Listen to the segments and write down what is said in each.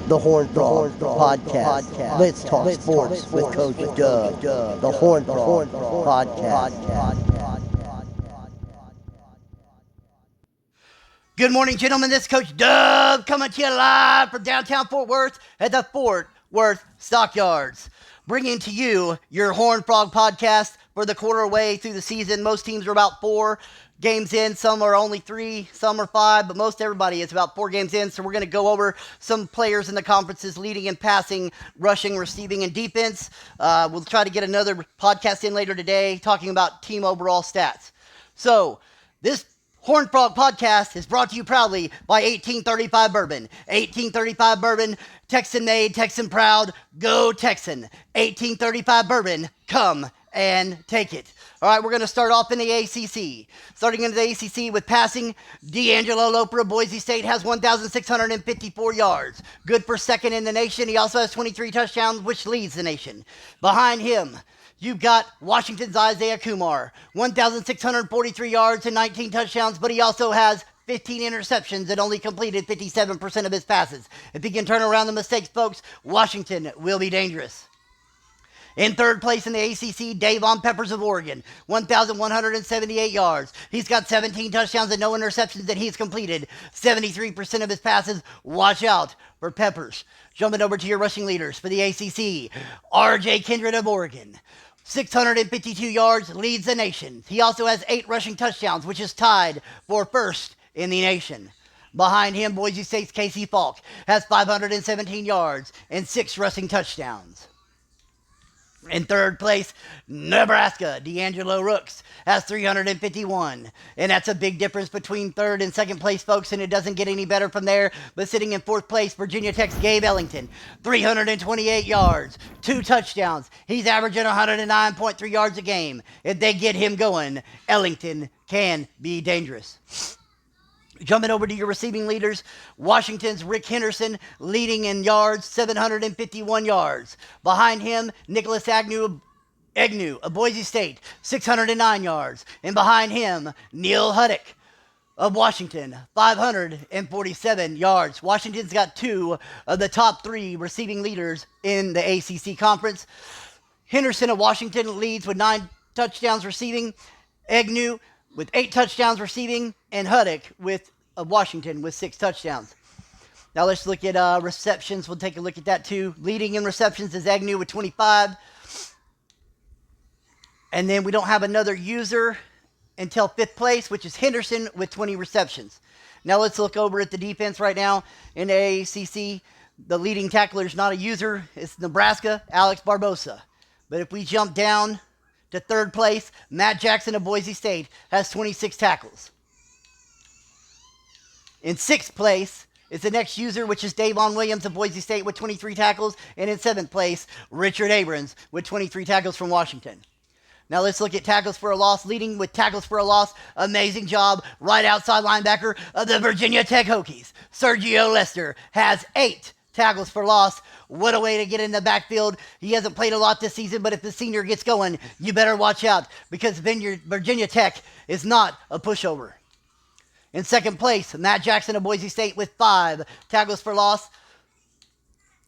The Horn Frog Podcast. Let's talk sports with Coach Dub. The Horn Frog Podcast. Good morning, gentlemen. This is Coach Dub coming to you live from downtown Fort Worth at the Fort Worth Stockyards. Bringing to you your Horn Frog Podcast for the quarter way through the season. Most teams are about 4 games in. Some are only 3, some are 5, but most everybody is about 4 games in. So we're going to go over some players in the conferences leading and passing, rushing, receiving, and defense. We'll try to get another podcast in later today talking about team overall stats. So this Horn Frog Podcast is brought to you proudly by 1835 Bourbon. 1835 Bourbon, Texan made, Texan proud. Go Texan. 1835 Bourbon, come and take it. All right, we're going to start off in the ACC. Starting in the ACC with passing, D'Angelo Loper of Boise State has 1,654 yards. Good for second in the nation. He also has 23 touchdowns, which leads the nation. Behind him, you've got Washington's Isaiah Kumar, 1,643 yards and 19 touchdowns, but he also has 15 interceptions and only completed 57% of his passes. If he can turn around the mistakes, folks, Washington will be dangerous. In third place in the ACC, Davon Peppers of Oregon, 1,178 yards. He's got 17 touchdowns and no interceptions, and he's completed 73% of his passes. Watch out for Peppers. Jumping over to your rushing leaders for the ACC, R.J. Kindred of Oregon, 652 yards, leads the nation. He also has 8 rushing touchdowns, which is tied for first in the nation. Behind him, Boise State's Casey Falk has 517 yards and 6 rushing touchdowns. In third place, Nebraska, D'Angelo Rooks has 351. And that's a big difference between third and second place, folks, and it doesn't get any better from there. But sitting in fourth place, Virginia Tech's Gabe Ellington, 328 yards, 2 touchdowns. He's averaging 109.3 yards a game. If they get him going, Ellington can be dangerous. Jumping over to your receiving leaders, Washington's Rick Henderson leading in yards, 751 yards. Behind him, Nicholas Agnew of Boise State, 609 yards. And behind him, Neil Huddick of Washington, 547 yards. Washington's got 2 of the top 3 receiving leaders in the ACC conference. Henderson of Washington leads with 9 touchdowns receiving. Agnew with 8 touchdowns receiving, and Huddick of Washington with 6 touchdowns. Now let's look at receptions. We'll take a look at that too. Leading in receptions is Agnew with 25. And then we don't have another user until 5th place, which is Henderson with 20 receptions. Now let's look over at the defense right now in the AACC. The leading tackler is not a user. It's Nebraska, Alex Barbosa. But if we jump down to 3rd place, Matt Jackson of Boise State has 26 tackles. In 6th place is the next user, which is Davon Williams of Boise State with 23 tackles. And in 7th place, Richard Abrams with 23 tackles from Washington. Now let's look at tackles for a loss. Leading with tackles for a loss, amazing job, right outside linebacker of the Virginia Tech Hokies. Sergio Lester has 8 tackles for loss. What a way to get in the backfield. He hasn't played a lot this season, but if the senior gets going, you better watch out because Virginia Tech is not a pushover. In 2nd place, Matt Jackson of Boise State with 5 tackles for loss.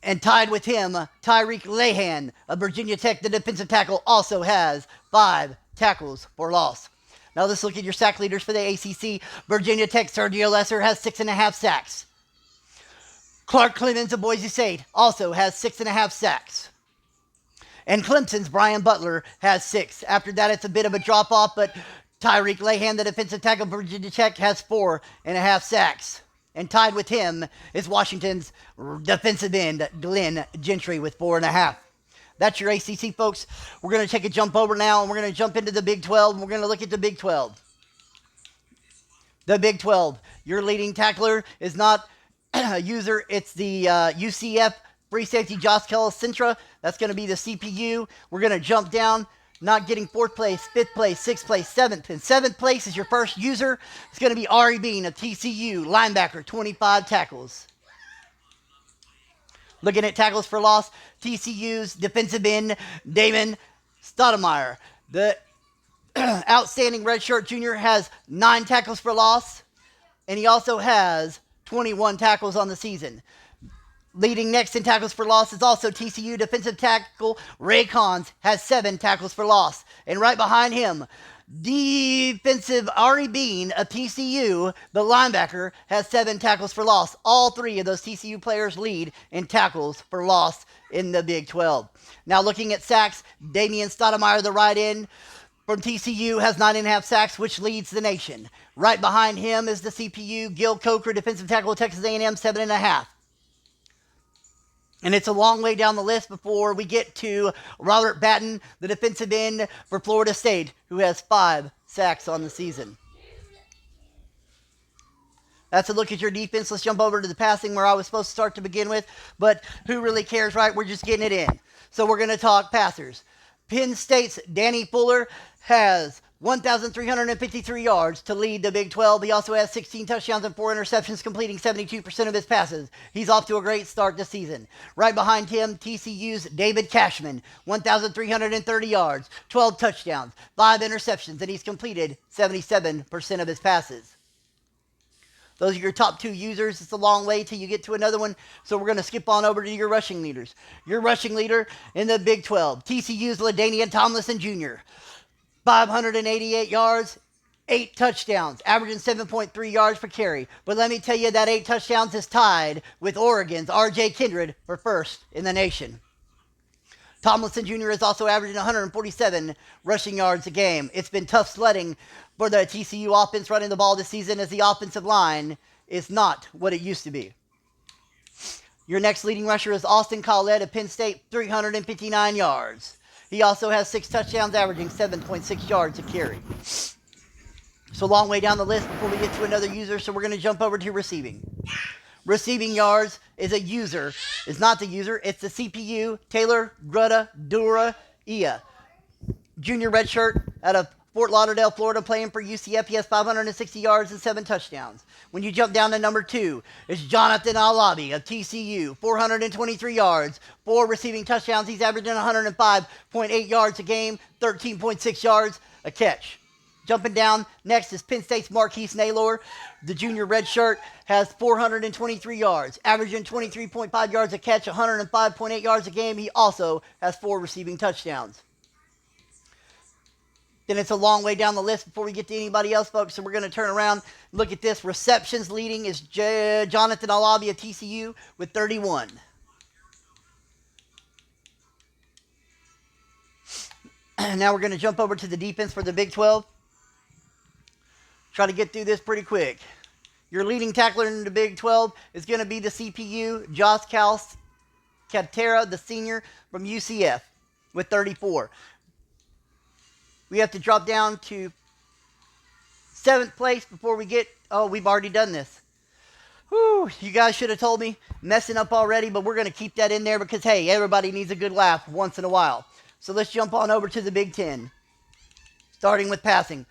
And tied with him, Tyreek Lehan of Virginia Tech, the defensive tackle, also has 5 tackles for loss. Now let's look at your sack leaders for the ACC. Virginia Tech, Sergio Lester has 6.5 sacks. Clark Clemens of Boise State also has 6.5 sacks. And Clemson's Brian Butler has 6. After that, it's a bit of a drop-off, but Tyreek Lehan, the defensive tackle of Virginia Tech, has 4.5 sacks. And tied with him is Washington's defensive end, Glenn Gentry, with 4.5. That's your ACC, folks. We're going to take a jump over now, and we're going to jump into the Big 12, and we're going to look at the Big 12. The Big 12. Your leading tackler is not a user. It's the UCF free safety Josh Centra. That's going to be the CPU. We're going to jump down. Not getting 4th place, 5th place, 6th place, 7th. And 7th place is your first user. It's going to be Ari Bean of TCU, linebacker, 25 tackles. Looking at tackles for loss, TCU's defensive end, Damon Stoudemire. The outstanding redshirt junior has 9 tackles for loss, and he also has 21 tackles on the season. Leading next in tackles for loss is also TCU defensive tackle Ray Cons, has 7 tackles for loss. And right behind him, defensive Ari Bean of TCU, the linebacker, has 7 tackles for loss. All 3 of those TCU players lead in tackles for loss in the Big 12. Now looking at sacks, Damian Stoudemire, the right end from TCU, has 9.5 sacks, which leads the nation. Right behind him is the CPU Gil Coker, defensive tackle of Texas A&M, 7.5. And it's a long way down the list before we get to Robert Batten, the defensive end for Florida State, who has 5 sacks on the season. That's a look at your defense. Let's jump over to the passing where I was supposed to start to begin with. But who really cares, right? We're just getting it in. So we're going to talk passers. Penn State's Danny Fuller has 1,353 yards to lead the Big 12. He also has 16 touchdowns and 4 interceptions, completing 72% of his passes. He's off to a great start this season. Right behind him, TCU's David Cashman, 1,330 yards, 12 touchdowns, 5 interceptions, and he's completed 77% of his passes. Those are your top 2 users. It's a long way till you get to another one, so we're going to skip on over to your rushing leaders. Your rushing leader in the Big 12, TCU's LaDainian Tomlinson Jr., 588 yards, 8 touchdowns, averaging 7.3 yards per carry. But let me tell you, that 8 touchdowns is tied with Oregon's R.J. Kindred for first in the nation. Tomlinson Jr. is also averaging 147 rushing yards a game. It's been tough sledding for the TCU offense running the ball this season, as the offensive line is not what it used to be. Your next leading rusher is Austin Collette of Penn State, 359 yards. He also has 6 touchdowns, averaging 7.6 yards a carry. So long way down the list before we get to another user, so we're going to jump over to receiving. Receiving yards is a user, is not the user, it's the CPU, Taylor Grutta Dura Ia. Junior redshirt out of Fort Lauderdale, Florida, playing for UCF. He has 560 yards and 7 touchdowns. When you jump down to number 2, it's Jonathan Alabi of TCU, 423 yards, 4 receiving touchdowns. He's averaging 105.8 yards a game, 13.6 yards a catch. Jumping down, next is Penn State's Marquise Naylor. The junior redshirt has 423 yards, averaging 23.5 yards a catch, 105.8 yards a game. He also has 4 receiving touchdowns. Then it's a long way down the list before we get to anybody else, folks. So we're going to turn around, look at this. Receptions leading is Jonathan Alabi of TCU with 31. Now we're going to jump over to the defense for the Big 12. Try to get through this pretty quick. Your leading tackler in the Big 12 is going to be the CPU, Josh Calcaterra, the senior from UCF, with 34. We have to drop down to 7th place before we get... Oh, we've already done this. Whew, you guys should have told me. Messing up already, but we're going to keep that in there because, hey, everybody needs a good laugh once in a while. So let's jump on over to the Big 10. Starting with passing.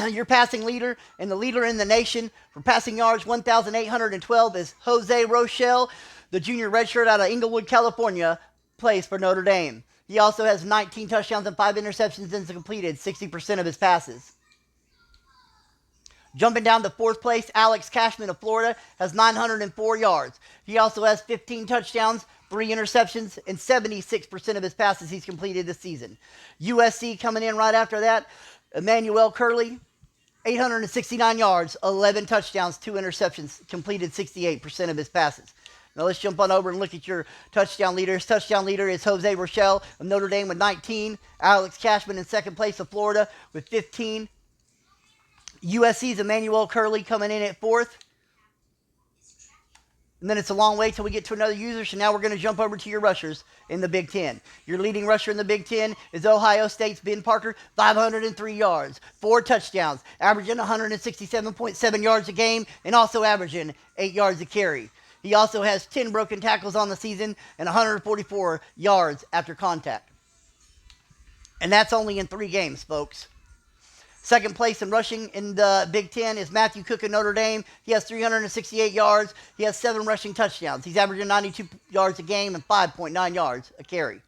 Your passing leader and the leader in the nation for passing yards, 1,812, is Jose Rochelle, the junior redshirt out of Inglewood, California, plays for Notre Dame. He also has 19 touchdowns and 5 interceptions and completed 60% of his passes. Jumping down to 4th place, Alex Cashman of Florida has 904 yards. He also has 15 touchdowns, 3 interceptions, and 76% of his passes he's completed this season. USC coming in right after that, Emmanuel Curley, 869 yards, 11 touchdowns, 2 interceptions, completed 68% of his passes. Now let's jump on over and look at your touchdown leaders. Touchdown leader is Jose Rochelle of Notre Dame with 19. Alex Cashman in 2nd place of Florida with 15. USC's Emmanuel Curley coming in at 4th. And then it's a long way till we get to another user, so now we're going to jump over to your rushers in the Big 10. Your leading rusher in the Big 10 is Ohio State's Ben Parker, 503 yards, 4 touchdowns, averaging 167.7 yards a game, and also averaging 8 yards a carry. He also has 10 broken tackles on the season and 144 yards after contact. And that's only in 3 games, folks. 2nd place in rushing in the Big 10 is Matthew Cook of Notre Dame. He has 368 yards. He has 7 rushing touchdowns. He's averaging 92 yards a game and 5.9 yards a carry.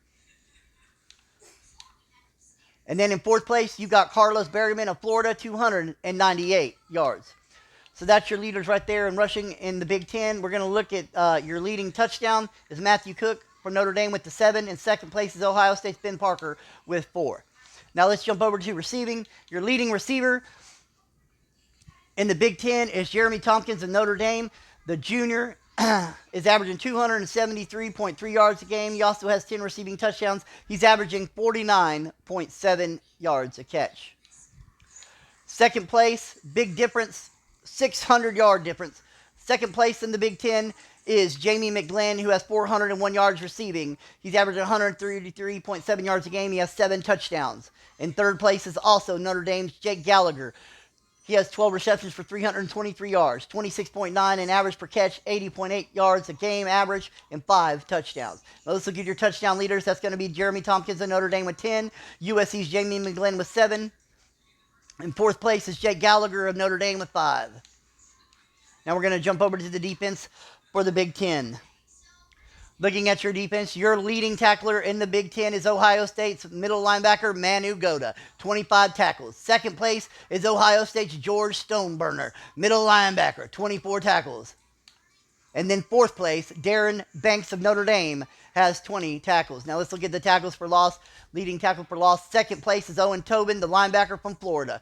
And then in 4th place, you got Carlos Berryman of Florida, 298 yards. So that's your leaders right there in rushing in the Big Ten. We're going to look at your leading touchdown is Matthew Cook for Notre Dame with the 7. In second place is Ohio State's Ben Parker with 4. Now let's jump over to receiving. Your leading receiver in the Big Ten is Jeremy Tompkins of Notre Dame. The junior is averaging 273.3 yards a game. He also has 10 receiving touchdowns. He's averaging 49.7 yards a catch. Second place, big difference, 600-yard difference. Second place in the Big Ten is Jamie McGlynn, who has 401 yards receiving. He's averaging 133.7 yards a game. He has 7 touchdowns. In third place is also Notre Dame's Jake Gallagher. He has 12 receptions for 323 yards, 26.9 in average per catch, 80.8 yards a game average, and 5 touchdowns. Now let's look at your touchdown leaders. That's going to be Jeremy Tompkins of Notre Dame with 10. USC's Jamie McGlynn with 7. In fourth place is Jake Gallagher of Notre Dame with 5. Now we're going to jump over to the defense for the Big Ten. Looking at your defense, your leading tackler in the Big Ten is Ohio State's middle linebacker, Manu Goda, 25 tackles. Second place is Ohio State's George Stoneburner, middle linebacker, 24 tackles. And then fourth place, Darren Banks of Notre Dame has 20 tackles. Now let's look at the tackles for loss. Leading tackle for loss. Second place is Owen Tobin, the linebacker from Florida.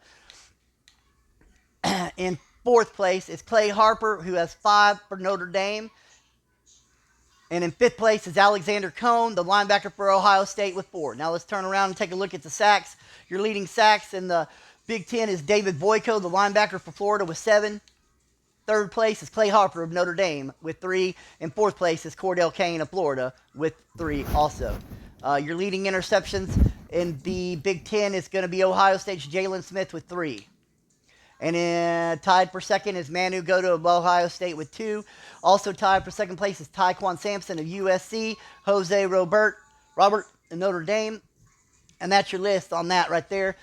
In fourth place is Clay Harper, who has 5 for Notre Dame. And in fifth place is Alexander Cohn, the linebacker for Ohio State with 4. Now let's turn around and take a look at the sacks. Your leading sacks in the Big Ten is David Boyko, the linebacker for Florida with 7. Third place is Clay Harper of Notre Dame with 3. And fourth place is Cordell Kane of Florida with 3 also. Your leading interceptions in the Big Ten is going to be Ohio State's Jalen Smith with 3. And tied for second is Manu Goda of Ohio State with 2. Also tied for second place is Tyquan Sampson of USC, Jose Robert of Notre Dame. And that's your list on that right there.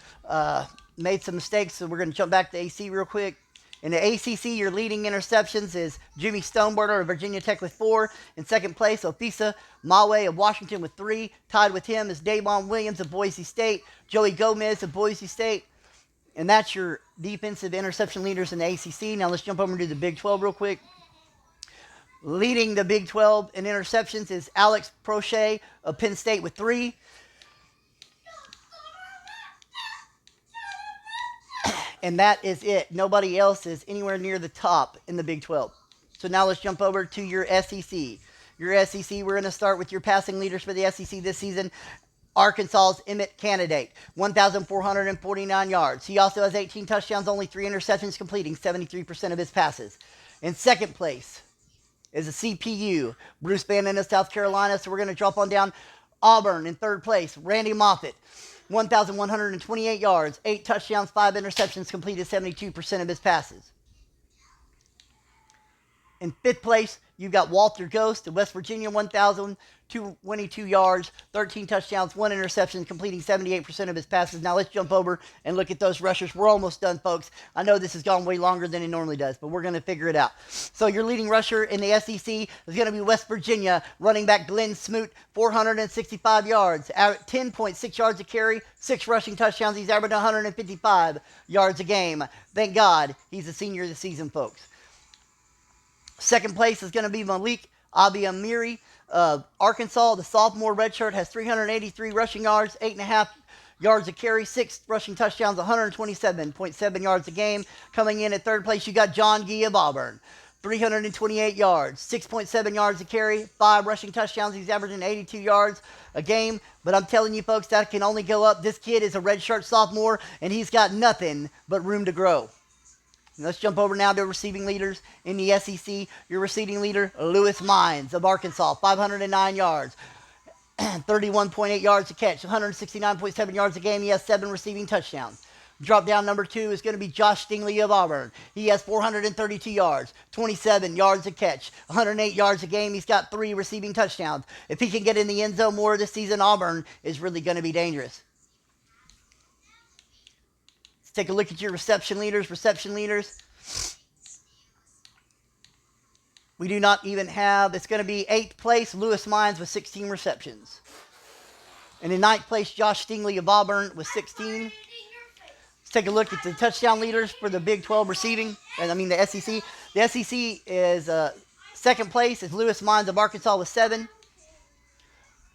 Made some mistakes, so we're going to jump back to AC real quick. In the ACC, your leading interceptions is Jimmy Stoneburner of Virginia Tech with 4. In second place, Ofisa Mawe of Washington with 3. Tied with him is Davon Williams of Boise State, Joey Gomez of Boise State. And that's your defensive interception leaders in the ACC. Now let's jump over to the Big 12 real quick. Leading the Big 12 in interceptions is Alex Prochet of Penn State with 3. And that is it. Nobody else is anywhere near the top in the Big 12. So now let's jump over to your SEC. Your SEC, we're going to start with your passing leaders for the SEC this season. Arkansas's Emmett Candidate, 1,449 yards. He also has 18 touchdowns, only 3 interceptions, completing 73% of his passes. In second place is a CPU, Bruce Bannon of South Carolina. So we're going to drop on down. Auburn in third place, Randy Moffitt, 1,128 yards, 8 touchdowns, 5 interceptions, completed 72% of his passes. In fifth place, you've got Walter Ghost of West Virginia, 1,222 yards, 13 touchdowns, 1 interception, completing 78% of his passes. Now let's jump over and look at those rushers. We're almost done, folks. I know this has gone way longer than it normally does, but we're going to figure it out. So your leading rusher in the SEC is going to be West Virginia, running back Glenn Smoot, 465 yards, 10.6 yards a carry, 6 rushing touchdowns. He's averaging 155 yards a game. Thank God he's a senior this season, folks. Second place is going to be Malik Abiamiri of Arkansas. The sophomore redshirt has 383 rushing yards, 8.5 yards a carry, 6 rushing touchdowns, 127.7 yards a game. Coming in at third place, you got John Gee of Auburn, 328 yards, 6.7 yards a carry, 5 rushing touchdowns. He's averaging 82 yards a game. But I'm telling you, folks, that can only go up. This kid is a redshirt sophomore, and he's got nothing but room to grow. Let's jump over now to receiving leaders in the SEC. Your receiving leader, Lewis Mines of Arkansas, 509 yards, 31.8 yards a catch, 169.7 yards a game. He has 7 receiving touchdowns. Drop down number 2 is going to be Josh Stingley of Auburn. He has 432 yards, 27 yards a catch, 108 yards a game. He's got 3 receiving touchdowns. If he can get in the end zone more this season, Auburn is really going to be dangerous. Take a look at your reception leaders. We do not even have, it's going to be 8th place, Lewis Mines with 16 receptions. And in 9th place, Josh Stingley of Auburn with 16. Let's take a look at the touchdown leaders for the Big 12 receiving, and I mean the SEC. The SEC is second place is Lewis Mines of Arkansas with 7.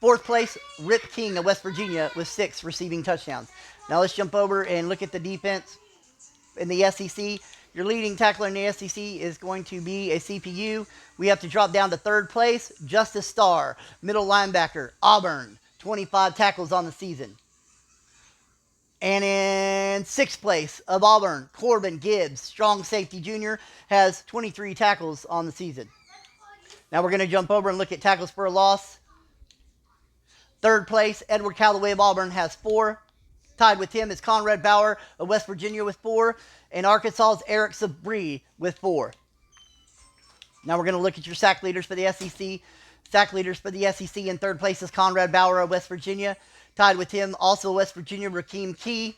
Fourth place, Rip King of West Virginia with 6 receiving touchdowns. Now let's jump over and look at the defense in the SEC. Your leading tackler in the SEC is going to be a CPU. We have to drop down to third place, Justice Starr, middle linebacker, Auburn, 25 tackles on the season. And in sixth place of Auburn, Corbin Gibbs, strong safety junior, has 23 tackles on the season. Now we're going to jump over and look at tackles for a loss. Third place, Edward Callaway of Auburn has 4. Tied with him is Conrad Bauer of West Virginia with 4. And Arkansas's Eric Sabree with 4. Now we're going to look at your sack leaders for the SEC. Sack leaders for the SEC in third place is Conrad Bauer of West Virginia. Tied with him, also West Virginia, Rakeem Key.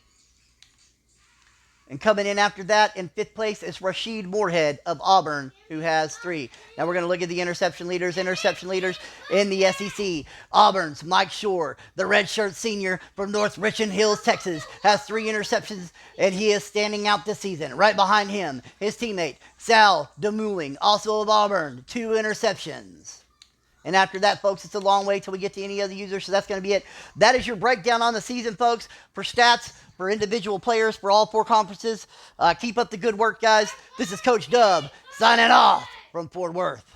And coming in after that, in fifth place, is Rashid Moorhead of Auburn, who has 3. Now we're going to look at the interception leaders. Interception leaders in the SEC. Auburn's Mike Shore, the redshirt senior from North Richland Hills, Texas, has 3 interceptions, and he is standing out this season. Right behind him, his teammate, Sal DeMuling, also of Auburn, 2 interceptions. And after that, folks, it's a long way till we get to any other users, so that's going to be it. That is your breakdown on the season, folks, for stats, for individual players, for all 4 conferences. Keep up the good work, guys. This is Coach Dub signing off from Fort Worth.